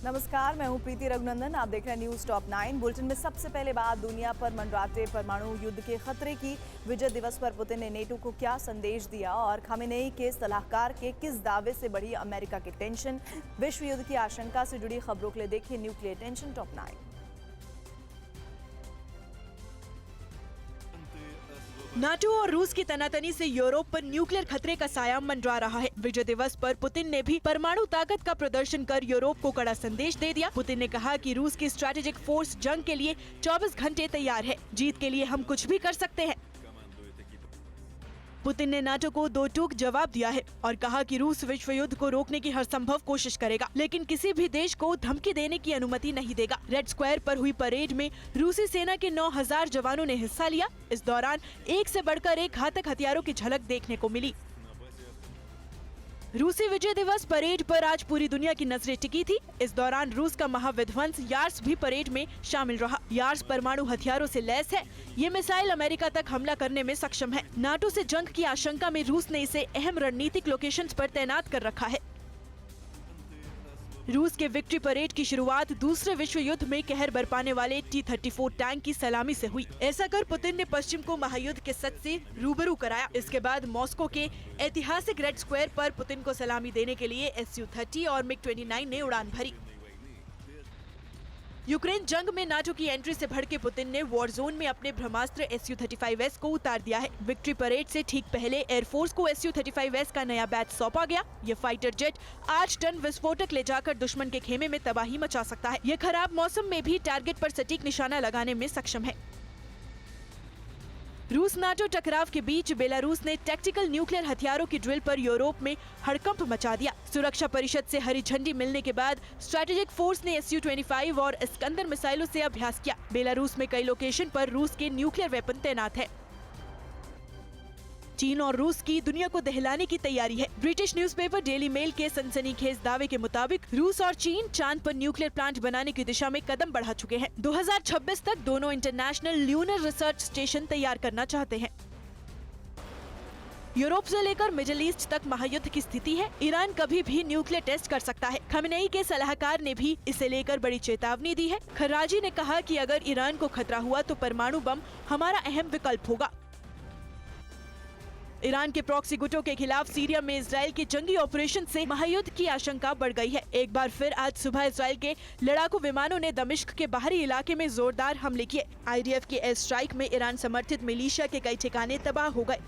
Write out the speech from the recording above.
नमस्कार, मैं हूं प्रीति रघुनंदन। आप देख रहे हैं न्यूज टॉप 9। बुलेटिन में सबसे पहले बात दुनिया पर मंडराते परमाणु युद्ध के खतरे की। विजय दिवस पर पुतिन ने नेटो को क्या संदेश दिया और खामेनेई के सलाहकार के किस दावे से बढ़ी अमेरिका की टेंशन। विश्व युद्ध की आशंका से जुड़ी खबरों के लिए देखिए न्यूक्लियर टेंशन टॉप 9। नाटो और रूस की तनातनी से यूरोप पर न्यूक्लियर खतरे का साया मंडरा रहा है। विजय दिवस पर पुतिन ने भी परमाणु ताकत का प्रदर्शन कर यूरोप को कड़ा संदेश दे दिया। पुतिन ने कहा कि रूस की स्ट्रैटेजिक फोर्स जंग के लिए 24 घंटे तैयार है। जीत के लिए हम कुछ भी कर सकते हैं। पुतिन ने नाटो को दो टूक जवाब दिया है और कहा कि रूस विश्व युद्ध को रोकने की हर संभव कोशिश करेगा, लेकिन किसी भी देश को धमकी देने की अनुमति नहीं देगा। रेड स्क्वायर पर हुई परेड में रूसी सेना के 9000 जवानों ने हिस्सा लिया। इस दौरान एक से बढ़कर एक घातक हथियारों की झलक देखने को मिली। रूसी विजय दिवस परेड पर आज पूरी दुनिया की नजरें टिकी थी। इस दौरान रूस का महाविध्वंस यार्स भी परेड में शामिल रहा। यार्स परमाणु हथियारों से लैस है। ये मिसाइल अमेरिका तक हमला करने में सक्षम है। नाटो से जंग की आशंका में रूस ने इसे अहम रणनीतिक लोकेशंस पर तैनात कर रखा है। रूस के विक्ट्री परेड की शुरुआत दूसरे विश्व युद्ध में कहर बरपाने वाले T-34 टैंक की सलामी से हुई। ऐसा कर पुतिन ने पश्चिम को महायुद्ध के सच से रूबरू कराया। इसके बाद मॉस्को के ऐतिहासिक रेड स्क्वायर पर पुतिन को सलामी देने के लिए Su-30 और MiG-29 ने उड़ान भरी। यूक्रेन जंग में नाटो की एंट्री से भड़के पुतिन ने वॉर जोन में अपने ब्रह्मास्त्र Su-35S को उतार दिया है। विक्ट्री परेड से ठीक पहले एयरफोर्स को Su-35S का नया बैच सौंपा गया। ये फाइटर जेट 8 टन विस्फोटक ले जाकर दुश्मन के खेमे में तबाही मचा सकता है। ये खराब मौसम में भी टारगेट पर सटीक निशाना लगाने में सक्षम है। रूस नाटो टकराव के बीच बेलारूस ने टैक्टिकल न्यूक्लियर हथियारों की ड्रिल पर यूरोप में हड़कंप मचा दिया। सुरक्षा परिषद से हरी झंडी मिलने के बाद स्ट्रैटेजिक फोर्स ने Su-25 और इस्कंदर मिसाइलों से अभ्यास किया। बेलारूस में कई लोकेशन पर रूस के न्यूक्लियर वेपन तैनात है। चीन और रूस की दुनिया को दहलाने की तैयारी है। ब्रिटिश न्यूज़पेपर डेली मेल के सनसनीखेज दावे के मुताबिक रूस और चीन चांद पर न्यूक्लियर प्लांट बनाने की दिशा में कदम बढ़ा चुके हैं। 2026 तक दोनों इंटरनेशनल ल्यूनर रिसर्च स्टेशन तैयार करना चाहते हैं। यूरोप से लेकर मिडिल ईस्ट तक महायुद्ध की स्थिति है। ईरान कभी भी न्यूक्लियर टेस्ट कर सकता है। खामेनेई के सलाहकार ने भी इसे लेकर बड़ी चेतावनी दी है। खराजी ने कहा कि अगर ईरान को खतरा हुआ तो परमाणु बम हमारा अहम विकल्प होगा। ईरान के प्रॉक्सी गुटों के खिलाफ सीरिया में इजराइल के जंगी ऑपरेशन से महायुद्ध की आशंका बढ़ गई है। एक बार फिर आज सुबह इजराइल के लड़ाकू विमानों ने दमिश्क के बाहरी इलाके में जोरदार हमले किए। IDF के एयर स्ट्राइक में ईरान समर्थित मिलिशिया के कई ठिकाने तबाह हो गए।